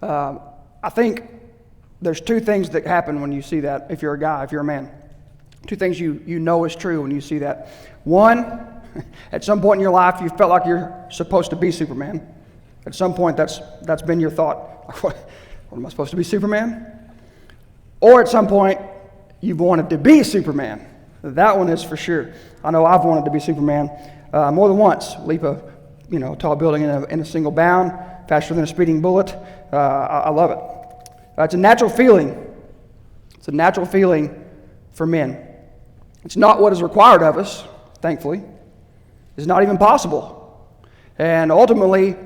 I think there's two things that happen when you see that, if you're a guy, if you're a man. Two things you know is true when you see that. One, at some point in your life, you felt like you're supposed to be Superman. At some point, that's been your thought. What am I supposed to be, Superman? Or at some point, you've wanted to be Superman. That one is for sure. I know I've wanted to be Superman more than once. Leap a tall building in a single bound, faster than a speeding bullet. I love it. It's a natural feeling. It's a natural feeling for men. It's not what is required of us, thankfully. It's not even possible. And ultimately,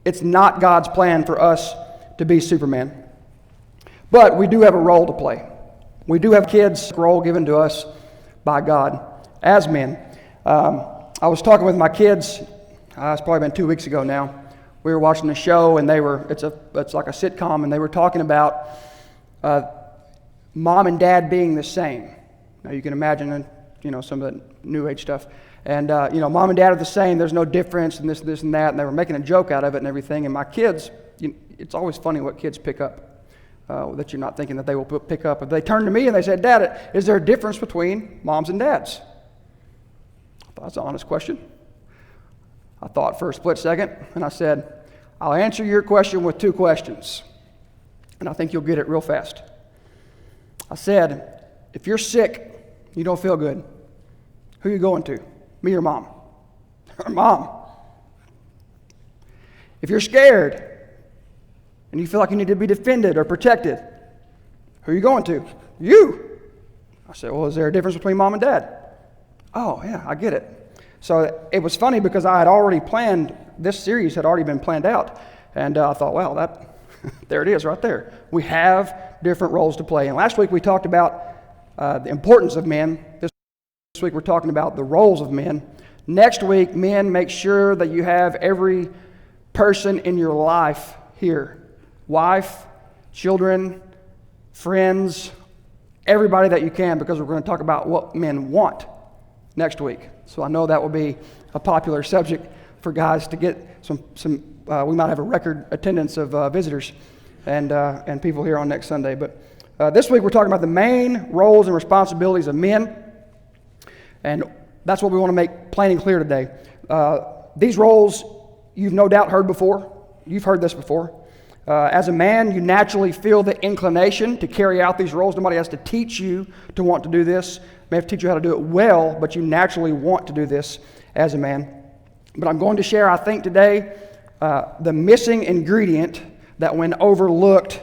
it's not God's plan for us to be Superman. But we do have a role to play. We do have kids' role given to us by God as men. I was talking with my kids, it's probably been 2 weeks ago now. We were watching a show, and it's like a sitcom, and they were talking about mom and dad being the same. Now you can imagine, some of the new age stuff. And, mom and dad are the same. There's no difference in this, and that. And they were making a joke out of it and everything. And my kids, it's always funny what kids pick up that you're not thinking that they will pick up. But they turned to me and they said, Dad, is there a difference between moms and dads? I thought that's an honest question. I thought for a split second, and I said, I'll answer your question with two questions. And I think you'll get it real fast. I said, if you're sick, you don't feel good, who are you going to? Me or mom? Or mom. If you're scared and you feel like you need to be defended or protected, who are you going to? You. I said, well, is there a difference between mom and dad? Oh, yeah, I get it. So it was funny because I had already planned, this series had already been planned out. And I thought, well, there it is right there. We have different roles to play. And last week we talked about the importance of men. This week we're talking about the roles of men. Next week, men, make sure that you have every person in your life here. Wife, children, friends, everybody that you can, because we're going to talk about what men want next week. So I know that will be a popular subject for guys to get some we might have a record attendance of visitors and people here on next Sunday. But this week we're talking about the main roles and responsibilities of men. And that's what we want to make plain and clear today. These roles you've no doubt heard before. You've heard this before. As a man, you naturally feel the inclination to carry out these roles. Nobody has to teach you to want to do this. May have to teach you how to do it well, but you naturally want to do this as a man. But I'm going to share, I think today, the missing ingredient that when overlooked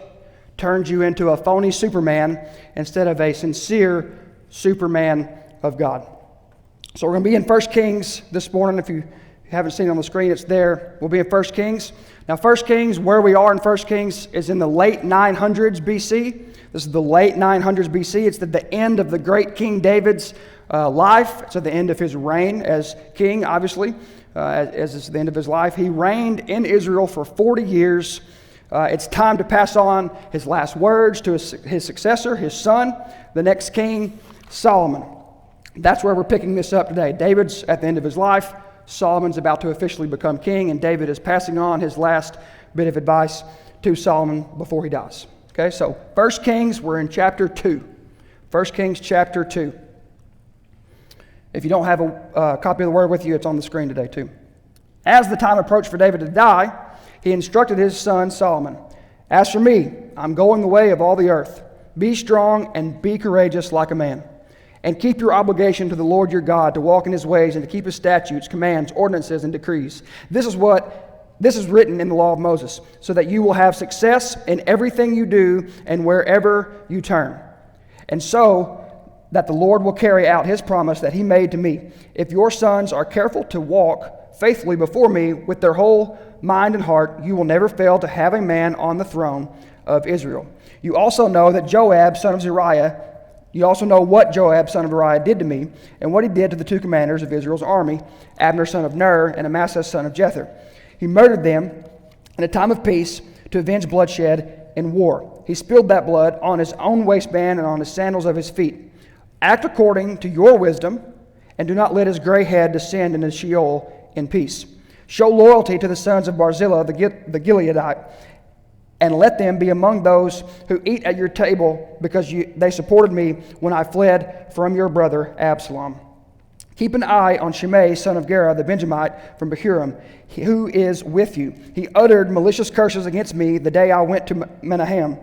turns you into a phony Superman instead of a sincere Superman of God. So we're going to be in 1 Kings this morning. If you haven't seen it on the screen, it's there. We'll be in 1 Kings. Now 1 Kings, where we are in 1 Kings, is in the late 900s BC. This is the late 900s BC. It's at the end of the great King David's life. It's at the end of his reign as king, obviously, as it's the end of his life. He reigned in Israel for 40 years. It's time to pass on his last words to his successor, his son, the next king, Solomon. That's where we're picking this up today. David's at the end of his life. Solomon's about to officially become king, and David is passing on his last bit of advice to Solomon before he dies. Okay, so 1 Kings, we're in chapter 2. 1 Kings chapter 2. If you don't have a copy of the word with you, it's on the screen today too. As the time approached for David to die, he instructed his son Solomon, "As for me, I'm going the way of all the earth. Be strong and be courageous like a man. And keep your obligation to the Lord your God to walk in his ways and to keep his statutes, commands, ordinances, and decrees. This is written in the law of Moses, so that you will have success in everything you do and wherever you turn. And so that the Lord will carry out his promise that he made to me. If your sons are careful to walk faithfully before me with their whole mind and heart, you will never fail to have a man on the throne of Israel. You also know that Joab, son of Zeruiah, you also know what Joab, son of Zeruiah, did to me, and what he did to the two commanders of Israel's army, Abner, son of Ner, and Amasa, son of Jether. He murdered them in a time of peace to avenge bloodshed in war. He spilled that blood on his own waistband and on the sandals of his feet. Act according to your wisdom, and do not let his gray head descend into Sheol in peace. Show loyalty to the sons of Barzillai the Gileadite, and let them be among those who eat at your table, because they supported me when I fled from your brother Absalom. Keep an eye on Shimei, son of Gera, the Benjamite from Bahurim, who is with you. He uttered malicious curses against me the day I went to Menahem.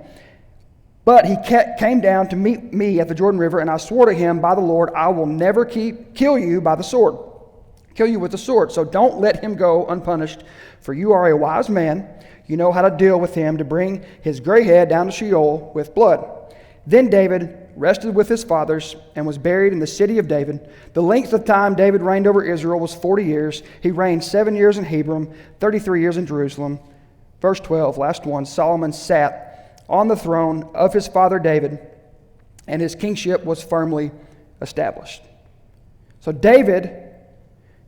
But he came down to meet me at the Jordan River, and I swore to him by the Lord, I will never kill you by the sword, kill you with the sword. So don't let him go unpunished, for you are a wise man. You know how to deal with him, to bring his gray head down to Sheol with blood. Then David rested with his fathers and was buried in the city of David. The length of time David reigned over Israel was 40 years. He reigned 7 years in Hebron, 33 years in Jerusalem. Verse 12, last one, Solomon sat on the throne of his father David, and his kingship was firmly established. So David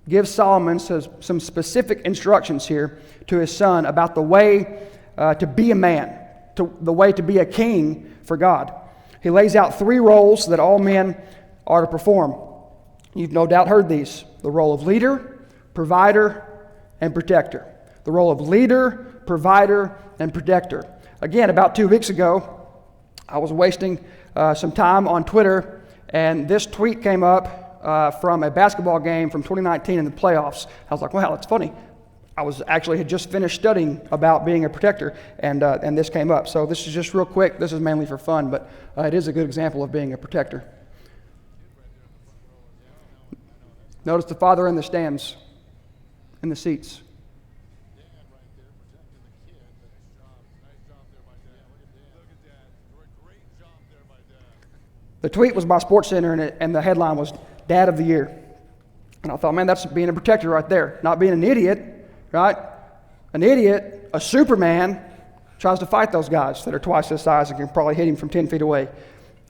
gives Solomon some specific instructions here to his son about the way to be a man, the way to be a king for God. He lays out 3 roles that all men are to perform. You've no doubt heard these: the role of leader, provider, and protector. The role of leader, provider, and protector. Again, about 2 weeks ago, I was wasting some time on Twitter, and this tweet came up from a basketball game from 2019 in the playoffs. I was like, wow, that's funny. I had just finished studying about being a protector, and this came up. So this is just real quick. This is mainly for fun, but it is a good example of being a protector. Notice the father in the stands, in the seats. The tweet was by SportsCenter, and the headline was Dad of the Year. And I thought, man, that's being a protector right there. Not being an idiot, right? An idiot, a Superman, tries to fight those guys that are twice his size and can probably hit him from 10 feet away.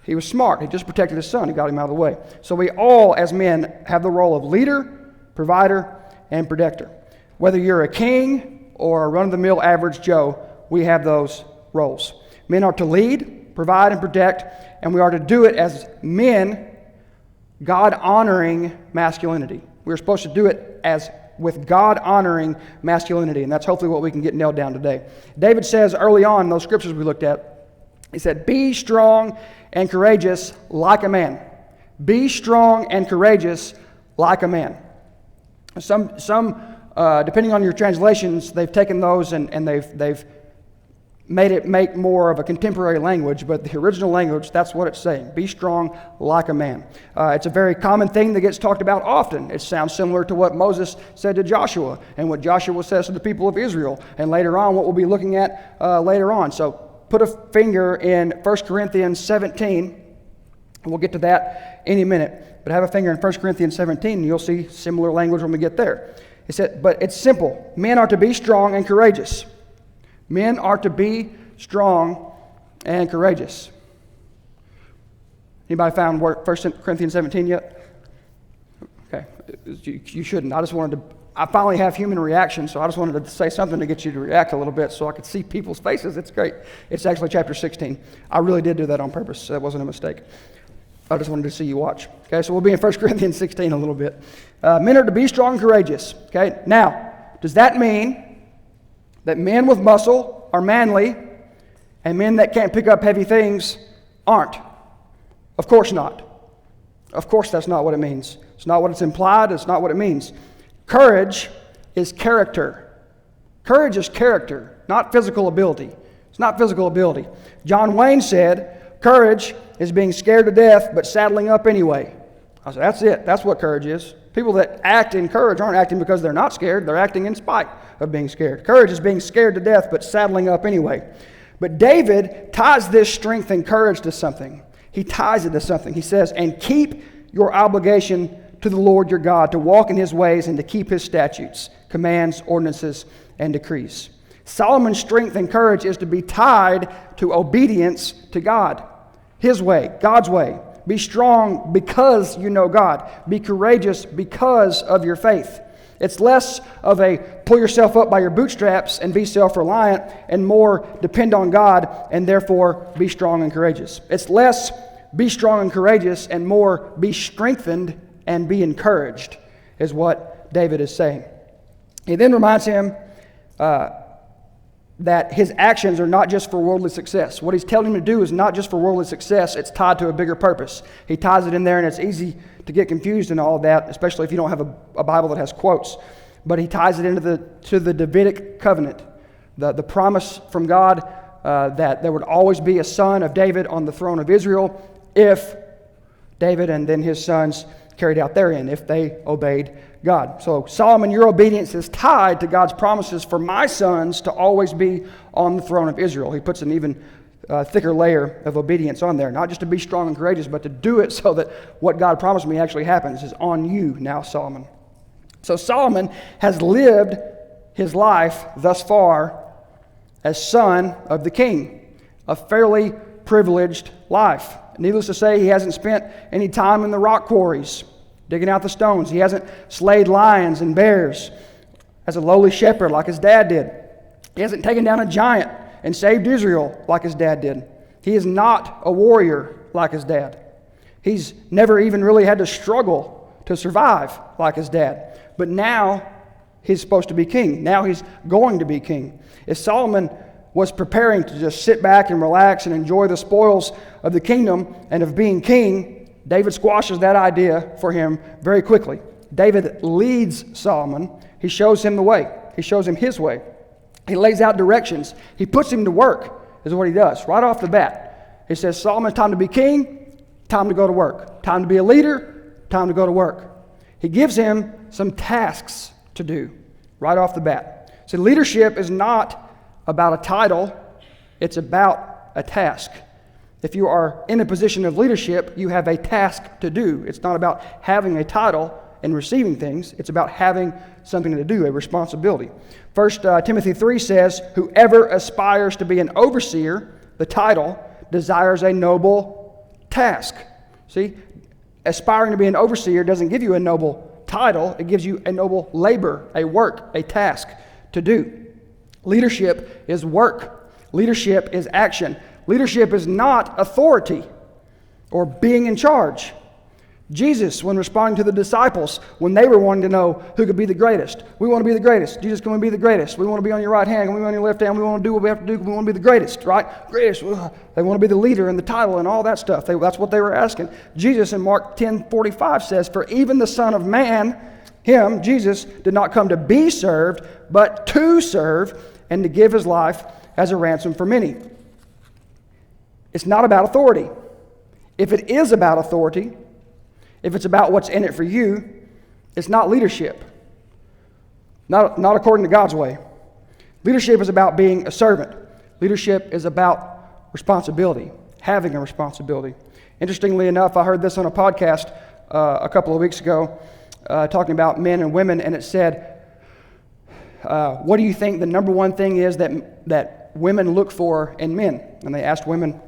He was smart. He just protected his son. He got him out of the way. So we all, as men, have the role of leader, provider, and protector. Whether you're a king or a run-of-the-mill average Joe, we have those roles. Men are to lead, provide, and protect, and we are to do it as men, God-honoring masculinity. We're supposed to do it as with God-honoring masculinity, and that's hopefully what we can get nailed down today. David says early on in those scriptures we looked at, he said, be strong and courageous like a man. Be strong and courageous like a man. Some depending on your translations, they've taken those and they've made it make more of a contemporary language, but the original language, that's what it's saying. Be strong like a man. It's a very common thing that gets talked about often. It sounds similar to what Moses said to Joshua and what Joshua says to the people of Israel, and later on what we'll be looking at later on. So put a finger in 1 Corinthians 17, and we'll get to that any minute. But have a finger in 1 Corinthians 17, and you'll see similar language when we get there. It said, but it's simple. Men are to be strong and courageous. Men are to be strong and courageous. Anybody found 1 Corinthians 17 yet? Okay, you shouldn't. I finally have human reaction, so I just wanted to say something to get you to react a little bit so I could see people's faces. It's great. It's actually chapter 16. I really did do that on purpose. That wasn't a mistake. I just wanted to see you watch. Okay, so we'll be in 1 Corinthians 16 a little bit. Men are to be strong and courageous. Okay, now, does that mean that men with muscle are manly and men that can't pick up heavy things aren't? Of course not. Of course that's not what it means. It's not what it's implied. It's not what it means. Courage is character. Courage is character, not physical ability. It's not physical ability. John Wayne said, courage is being scared to death but saddling up anyway. I said, that's it. That's what courage is. People that act in courage aren't acting because they're not scared. They're acting in spite of being scared. Courage is being scared to death but saddling up anyway. But David ties this strength and courage to something. He ties it to something. He says, and keep your obligation to the Lord your God, to walk in his ways and to keep his statutes, commands, ordinances, and decrees. Solomon's strength and courage is to be tied to obedience to God, his way, God's way. Be strong because you know God. Be courageous because of your faith. It's less of a pull yourself up by your bootstraps and be self-reliant, and more depend on God and therefore be strong and courageous. It's less be strong and courageous and more be strengthened and be encouraged, is what David is saying. He then reminds him that his actions are not just for worldly success. What he's telling him to do is not just for worldly success, it's tied to a bigger purpose. He ties it in there, and it's easy to get confused in all of that, especially if you don't have a Bible that has quotes. But he ties it into the Davidic covenant, the promise from God that there would always be a son of David on the throne of Israel if David and then his sons carried out their end, if they obeyed God. So Solomon, your obedience is tied to God's promises for my sons to always be on the throne of Israel. He puts an even thicker layer of obedience on there, not just to be strong and courageous, but to do it so that what God promised me actually happens is on you now, Solomon. So Solomon has lived his life thus far as son of the king, a fairly privileged life. Needless to say, he hasn't spent any time in the rock quarries, digging out the stones. He hasn't slayed lions and bears as a lowly shepherd like his dad did. He hasn't taken down a giant and saved Israel like his dad did. He is not a warrior like his dad. He's never even really had to struggle to survive like his dad. But now he's supposed to be king. Now he's going to be king. If Solomon was preparing to just sit back and relax and enjoy the spoils of the kingdom and of being king, David squashes that idea for him very quickly. David leads Solomon. He shows him the way. He shows him his way. He lays out directions. He puts him to work, is what he does, right off the bat. He says, Solomon, time to be king, time to go to work. Time to be a leader, time to go to work. He gives him some tasks to do right off the bat. So leadership is not about a title, it's about a task. If you are in a position of leadership, you have a task to do. It's not about having a title and receiving things. It's about having something to do, a responsibility. 1 Timothy 3 says, whoever aspires to be an overseer, the title, desires a noble task. See, aspiring to be an overseer doesn't give you a noble title. It gives you a noble labor, a work, a task to do. Leadership is work. Leadership is action. Leadership is not authority or being in charge. Jesus, when responding to the disciples, when they were wanting to know who could be the greatest, we want to be the greatest. Jesus, can we be the greatest? We want to be on your right hand, and we want on your left hand. We want to do what we have to do. We want to be the greatest, right? Greatest. They want to be the leader and the title and all that stuff. That's what they were asking. Jesus in Mark 10:45 says, for even the Son of Man, him, Jesus, did not come to be served, but to serve and to give his life as a ransom for many. It's not about authority. If it is about authority, if it's about what's in it for you, it's not leadership. Not according to God's way. Leadership is about being a servant. Leadership is about responsibility, having a responsibility. Interestingly enough, I heard this on a podcast a couple of weeks ago, talking about men and women, and it said, what do you think the number one thing is that women look for in men? And they asked women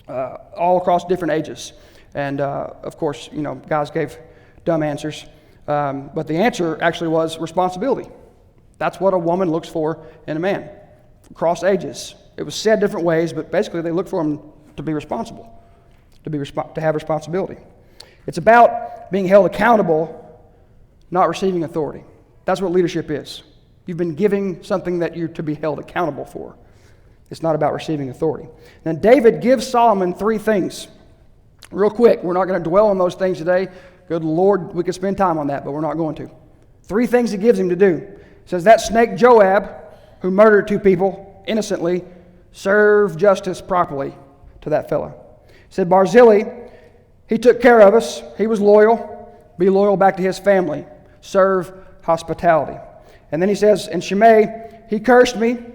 all across different ages. And of course, guys gave dumb answers. But the answer actually was responsibility. That's what a woman looks for in a man, across ages. It was said different ways, but basically they look for him to be responsible, to have responsibility. It's about being held accountable, not receiving authority. That's what leadership is. You've been giving something that you're to be held accountable for. It's not about receiving authority. Now, David gives Solomon three things. Real quick, we're not going to dwell on those things today. Good Lord, we could spend time on that, but we're not going to. Three things he gives him to do. He says, that snake Joab, who murdered two people innocently, serve justice properly to that fellow. He said, Barzillai, he took care of us. He was loyal. Be loyal back to his family. Serve hospitality. And then he says, and Shimei, he cursed me, and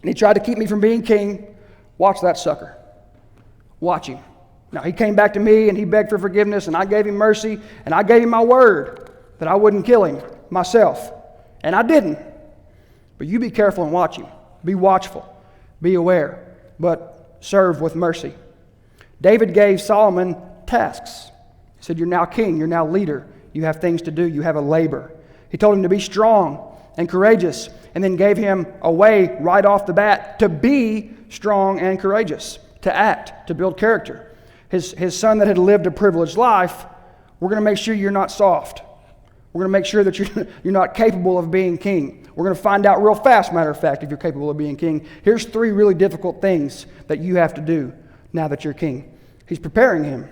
he tried to keep me from being king. Watch that sucker. Watch him. Now, he came back to me, and he begged for forgiveness, and I gave him mercy, and I gave him my word that I wouldn't kill him myself. And I didn't. But you be careful and watch him. Be watchful. Be aware. But serve with mercy. David gave Solomon tasks. He said, you're now king. You're now leader. You have things to do. You have a labor. He told him to be strong and courageous, and then gave him a way right off the bat to be strong and courageous, to act, to build character. His son that had lived a privileged life, we're going to make sure you're not soft. We're going to make sure that you're not capable of being king. We're going to find out real fast, matter of fact, if you're capable of being king. Here's 3 really difficult things that you have to do now that you're king. He's preparing him.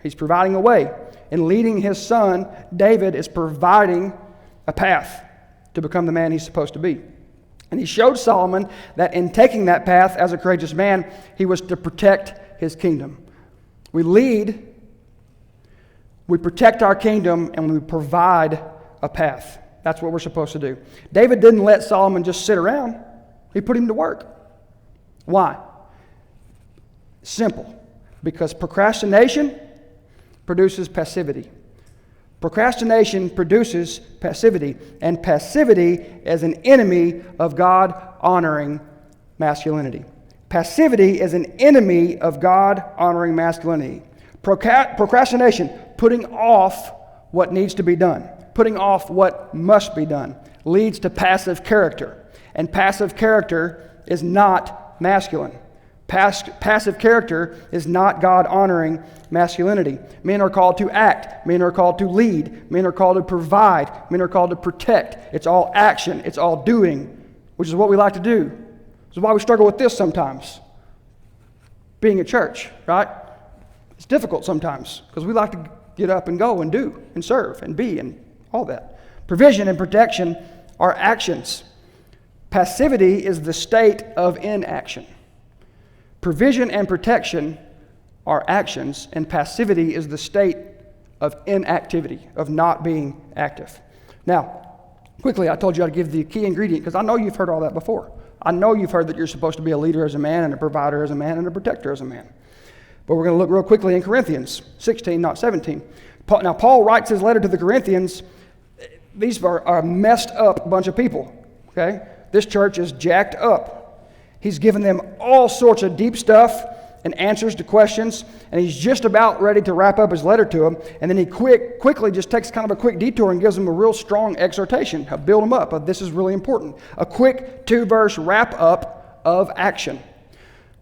He's providing a way. And leading his son, David, is providing a path to become the man he's supposed to be. And he showed Solomon that in taking that path as a courageous man, he was to protect his kingdom. We lead, we protect our kingdom, and we provide a path. That's what we're supposed to do. David didn't let Solomon just sit around. He put him to work. Why? Simple. Because procrastination produces passivity. Procrastination produces passivity, and passivity is an enemy of God-honoring masculinity. Passivity is an enemy of God-honoring masculinity. Procrastination, putting off what needs to be done, putting off what must be done, leads to passive character. And passive character is not masculine. Passive character is not God-honoring masculinity. Men are called to act. Men are called to lead. Men are called to provide. Men are called to protect. It's all action. It's all doing, which is what we like to do. This is why we struggle with this sometimes. Being at church, right? It's difficult sometimes because we like to get up and go and do and serve and be and all that. Provision and protection are actions. Passivity is the state of inaction. Provision and protection are actions, and passivity is the state of inactivity, of not being active. Now, quickly, I told you I'd give the key ingredient because I know you've heard all that before. I know you've heard that you're supposed to be a leader as a man and a provider as a man and a protector as a man. But we're going to look real quickly in Corinthians 16, not 17. Now, Paul writes his letter to the Corinthians. These are a messed up bunch of people, okay? This church is jacked up. He's given them all sorts of deep stuff and answers to questions, and he's just about ready to wrap up his letter to them, and then he quickly just takes kind of a quick detour and gives them a real strong exhortation, build them up. This is really important. A quick 2-verse wrap-up of action.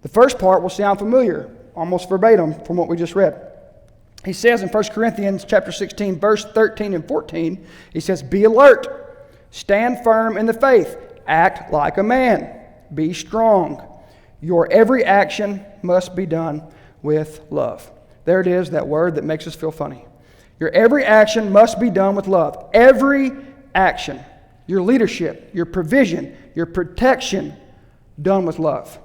The first part will sound familiar, almost verbatim from what we just read. He says in 1 Corinthians chapter 16, verse 13 and 14, he says, "Be alert, stand firm in the faith, act like a man. Be strong. Your every action must be done with love." There it is, that word that makes us feel funny. Your every action must be done with love. Every action. Your leadership, your provision, your protection, done with love.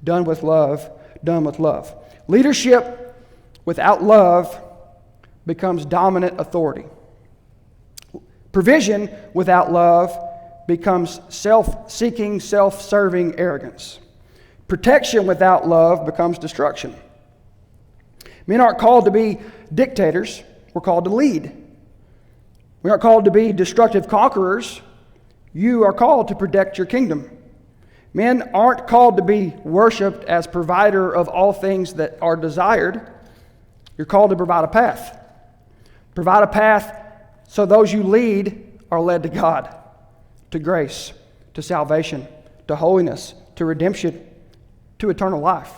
Done with love. Done with love. Leadership without love becomes dominant authority. Provision without love becomes self-seeking, self-serving arrogance. Protection without love becomes destruction. Men aren't called to be dictators. We're called to lead. We aren't called to be destructive conquerors. You are called to protect your kingdom. Men aren't called to be worshipped as provider of all things that are desired. You're called to provide a path. Provide a path so those you lead are led to God, to grace, to salvation, to holiness, to redemption, to eternal life.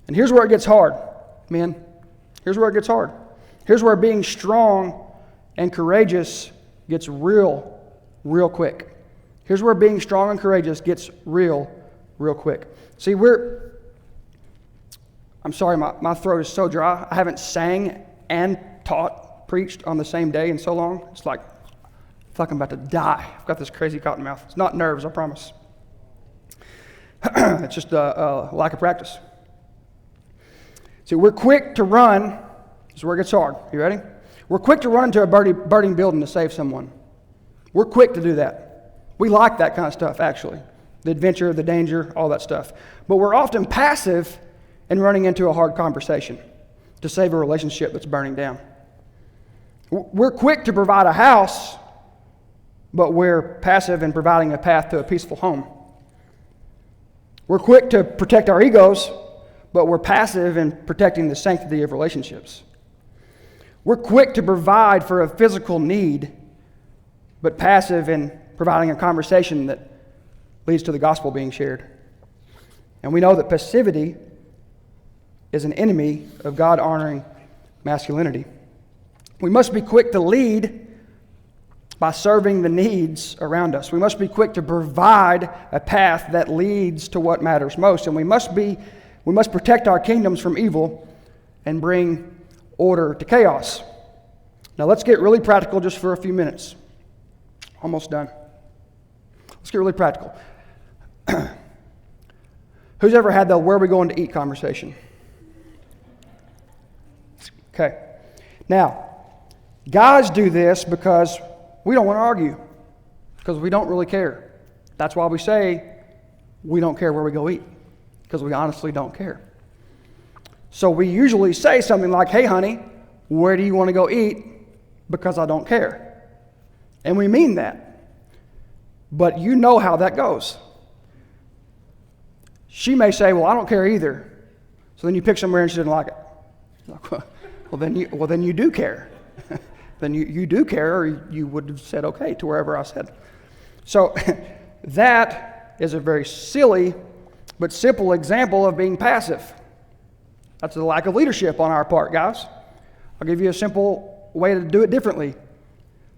And here's where it gets hard, men. Here's where it gets hard. Here's where being strong and courageous gets real quick. Here's where being strong and courageous gets real quick. See, I'm sorry, my throat is so dry. I haven't sang and preached on the same day in so long. It's like, I feel like I'm about to die. I've got this crazy cotton mouth. It's not nerves, I promise. It's just a lack of practice. See, we're quick to run. This is where it gets hard. You ready? We're quick to run into a burning building to save someone. We're quick to do that. We like that kind of stuff, actually. The adventure, the danger, all that stuff. But we're often passive in running into a hard conversation to save a relationship that's burning down. We're quick to provide a house, but we're passive in providing a path to a peaceful home. We're quick to protect our egos, but we're passive in protecting the sanctity of relationships. We're quick to provide for a physical need, but passive in providing a conversation that leads to the gospel being shared. And we know that passivity is an enemy of God-honoring masculinity. We must be quick to lead, by serving the needs around us. We must be quick to provide a path that leads to what matters most. And we must protect our kingdoms from evil and bring order to chaos. Now let's get really practical just for a few minutes. Almost done. Let's get really practical. Who's ever had the where are we going to eat conversation? Okay. Now, guys do this because we don't want to argue, because we don't really care. That's why we say we don't care where we go eat, because we honestly don't care. So we usually say something like, hey honey, where do you want to go eat? Because I don't care. And we mean that. But you know how that goes. She may say, well, I don't care either. So then you pick somewhere and she doesn't like it. Well, then you do care. Then you do care, or you would have said okay to wherever I said. So that is a very silly but simple example of being passive. That's a lack of leadership on our part, guys. I'll give you a simple way to do it differently.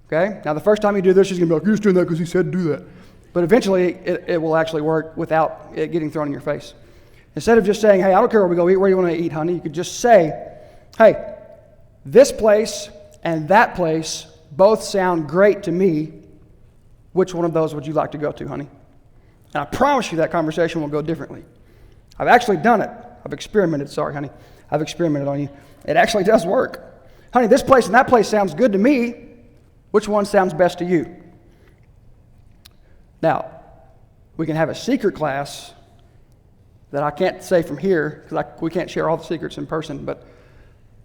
Okay? Now, the first time you do this, she's going to be like, you're just doing that because he said to do that. But eventually, it will actually work without it getting thrown in your face. Instead of just saying, hey, I don't care where we go eat, where do you want to eat, honey? You could just say, hey, this place and that place both sound great to me. Which one of those would you like to go to, honey? And I promise you that conversation will go differently. I've actually done it. I've experimented. Sorry, honey. I've experimented on you. It actually does work. Honey, this place and that place sounds good to me. Which one sounds best to you? Now, we can have a secret class that I can't say from here because we can't share all the secrets in person, but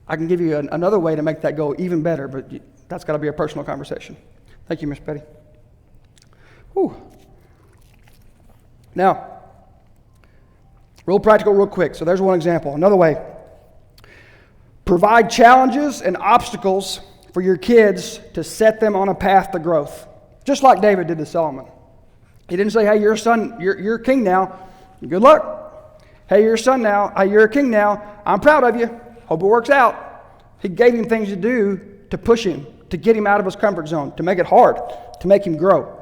I can give you another way to make that go even better, but that's got to be a personal conversation. Thank you, Miss Betty. Whew. Now, real practical, real quick. So there's one example. Another way. Provide challenges and obstacles for your kids to set them on a path to growth. Just like David did to Solomon. He didn't say, hey, you're a son, you're a king now. Good luck. Hey, you're a son now. Hey, you're a king now. I'm proud of you. Hope it works out. He gave him things to do to push him, to get him out of his comfort zone, to make it hard, to make him grow.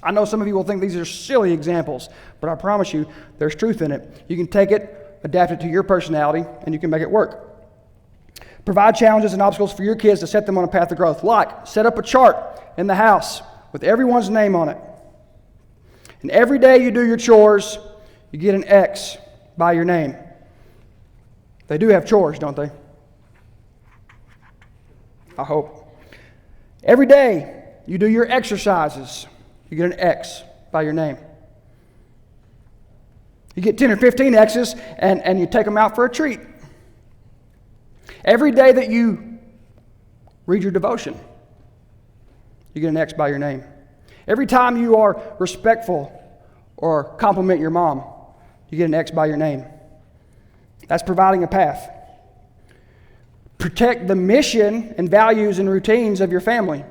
I know some of you will think these are silly examples, but I promise you there's truth in it. You can take it, adapt it to your personality, and you can make it work. Provide challenges and obstacles for your kids to set them on a path of growth. Like, set up a chart in the house with everyone's name on it. And every day you do your chores, you get an X by your name. They do have chores, don't they? I hope. Every day you do your exercises, you get an X by your name. You get 10 or 15 X's and you take them out for a treat. Every day that you read your devotion, you get an X by your name. Every time you are respectful or compliment your mom, you get an X by your name. That's providing a path. Protect the mission and values and routines of your family.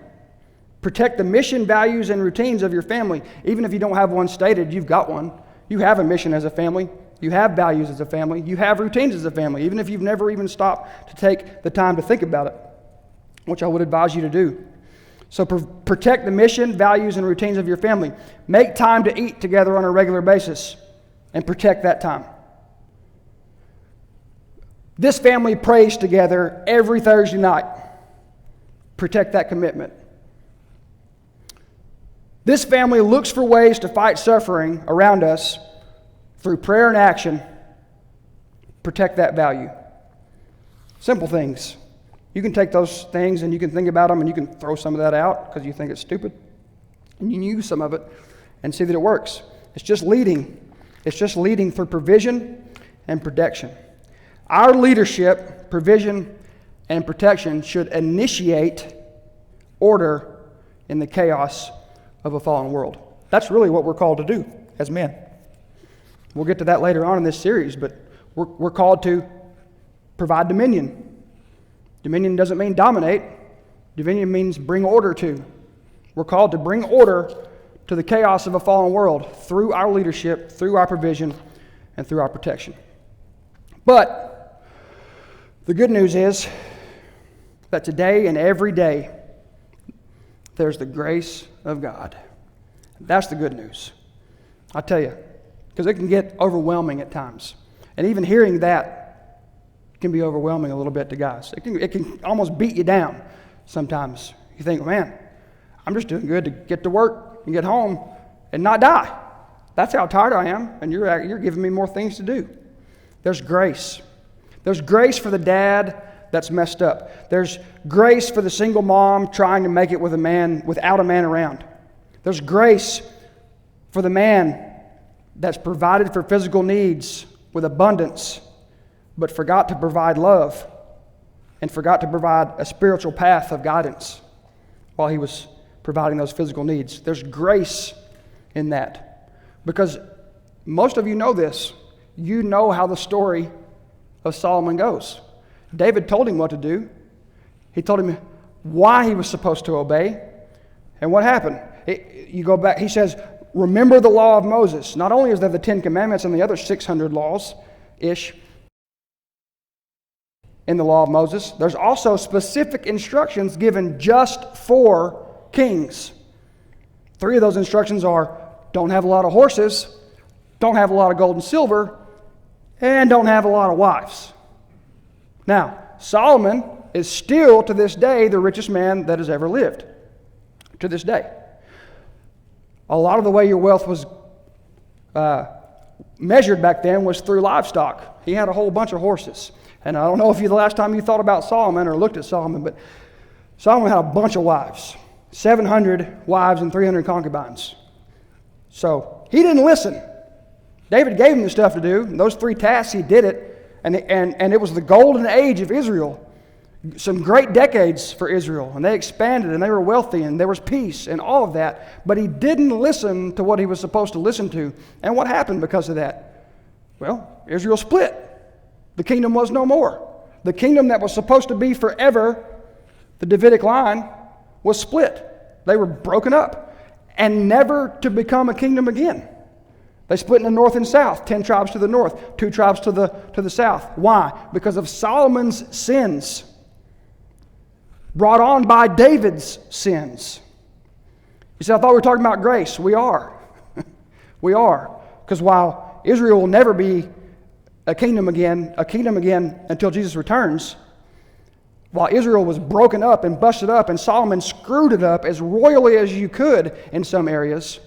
Protect the mission, values, and routines of your family. Even if you don't have one stated, you've got one. You have a mission as a family. You have values as a family. You have routines as a family, even if you've never even stopped to take the time to think about it, which I would advise you to do. So protect the mission, values, and routines of your family. Make time to eat together on a regular basis and protect that time. This family prays together every Thursday night. Protect that commitment. This family looks for ways to fight suffering around us through prayer and action. Protect that value. Simple things. You can take those things and you can think about them and you can throw some of that out because you think it's stupid. And you can use some of it and see that it works. It's just leading. It's just leading through provision and protection. Our leadership, provision, and protection should initiate order in the chaos of a fallen world. That's really what we're called to do as men. We'll get to that later on in this series, but we're called to provide dominion. Dominion doesn't mean dominate. Dominion means bring order to. We're called to bring order to the chaos of a fallen world through our leadership, through our provision, and through our protection. But the good news is that today and every day, there's the grace of God. That's the good news. I tell you, because it can get overwhelming at times. And even hearing that can be overwhelming a little bit to guys. It can almost beat you down sometimes. You think, man, I'm just doing good to get to work and get home and not die. That's how tired I am, and you're giving me more things to do. There's grace. There's grace for the dad that's messed up. There's grace for the single mom trying to make it with a man without a man around. There's grace for the man that's provided for physical needs with abundance, but forgot to provide love and forgot to provide a spiritual path of guidance while he was providing those physical needs. There's grace in that. Because most of you know this. You know how the story of Solomon goes. David told him what to do. He told him why he was supposed to obey. And what happened? You go back, he says, remember the law of Moses. Not only is there the 10 Commandments and the other 600 laws-ish in the law of Moses, there's also specific instructions given just for kings. 3 of those instructions are, don't have a lot of horses, don't have a lot of gold and silver, and don't have a lot of wives. Now, Solomon is still, to this day, the richest man that has ever lived. To this day. A lot of the way your wealth was measured back then was through livestock. He had a whole bunch of horses. And I don't know if the last time you thought about Solomon or looked at Solomon, but Solomon had a bunch of wives. 700 wives and 300 concubines. So he didn't listen. David gave him the stuff to do. And those 3 tasks, he did it. And it was the golden age of Israel. Some great decades for Israel. And they expanded and they were wealthy and there was peace and all of that. But he didn't listen to what he was supposed to listen to. And what happened because of that? Well, Israel split. The kingdom was no more. The kingdom that was supposed to be forever, the Davidic line, was split. They were broken up and never to become a kingdom again. They split into north and south, 10 tribes to the north, 2 tribes to the south. Why? Because of Solomon's sins, brought on by David's sins. You say, I thought we were talking about grace. We are. We are. Because while Israel will never be a kingdom again until Jesus returns, while Israel was broken up and busted up and Solomon screwed it up as royally as you could in some areas,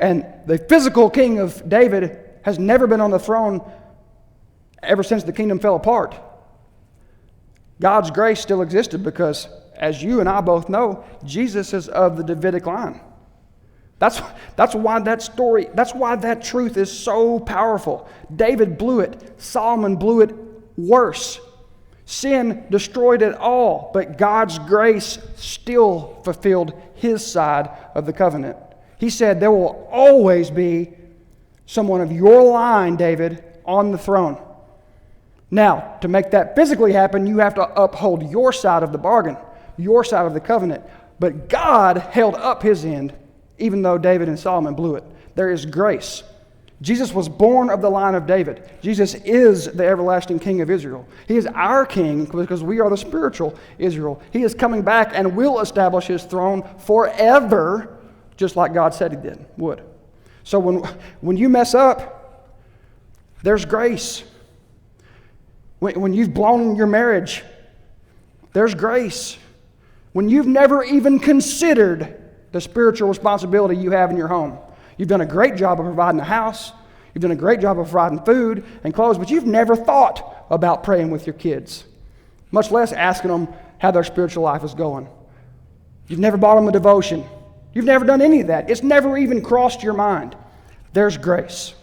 and the physical king of David has never been on the throne ever since the kingdom fell apart. God's grace still existed because, as you and I both know, Jesus is of the Davidic line. That's why that truth is so powerful. David blew it. Solomon blew it worse. Sin destroyed it all, but God's grace still fulfilled his side of the covenant. He said, there will always be someone of your line, David, on the throne. Now, to make that physically happen, you have to uphold your side of the bargain, your side of the covenant. But God held up his end, even though David and Solomon blew it. There is grace. Jesus was born of the line of David. Jesus is the everlasting King of Israel. He is our King because we are the spiritual Israel. He is coming back and will establish his throne forever, just like God said he would. So when you mess up, there's grace. When you've blown your marriage, there's grace. When you've never even considered the spiritual responsibility you have in your home. You've done a great job of providing a house. You've done a great job of providing food and clothes, but you've never thought about praying with your kids, much less asking them how their spiritual life is going. You've never bought them a devotion. You've never done any of that. It's never even crossed your mind. There's grace.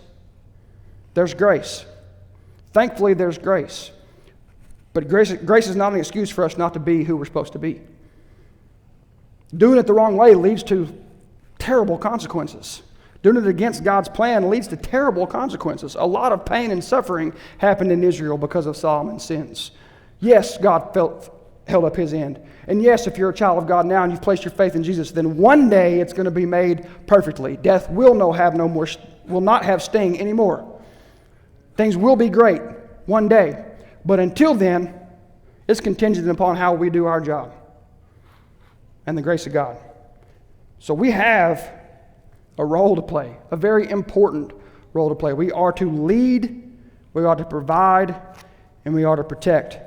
There's grace. Thankfully, there's grace. But grace is not an excuse for us not to be who we're supposed to be. Doing it the wrong way leads to terrible consequences. Doing it against God's plan leads to terrible consequences. A lot of pain and suffering happened in Israel because of Solomon's sins. Yes, God held up his end. And yes, if you're a child of God now and you've placed your faith in Jesus, then one day it's going to be made perfectly. Death will not have sting anymore. Things will be great one day. But until then, it's contingent upon how we do our job. and the grace of God. So we have a role to play, a very important role to play. We are to lead, we are to provide, and we are to protect.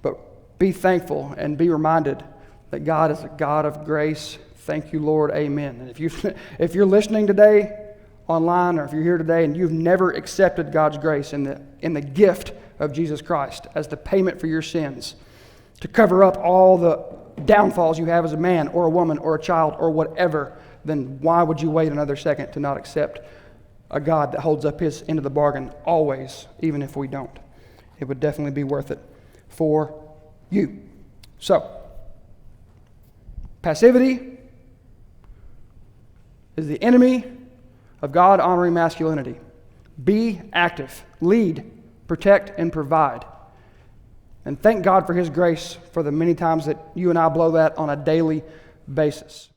But be thankful and be reminded that God is a God of grace. Thank you, Lord. Amen. And if you're listening today online, or if you're here today and you've never accepted God's grace in the gift of Jesus Christ as the payment for your sins, to cover up all the downfalls you have as a man or a woman or a child or whatever, then why would you wait another second to not accept a God that holds up his end of the bargain always, even if we don't? It would definitely be worth it for you. So, passivity is the enemy of God-honoring masculinity. Be active, lead, protect, and provide. And thank God for his grace for the many times that you and I blow that on a daily basis.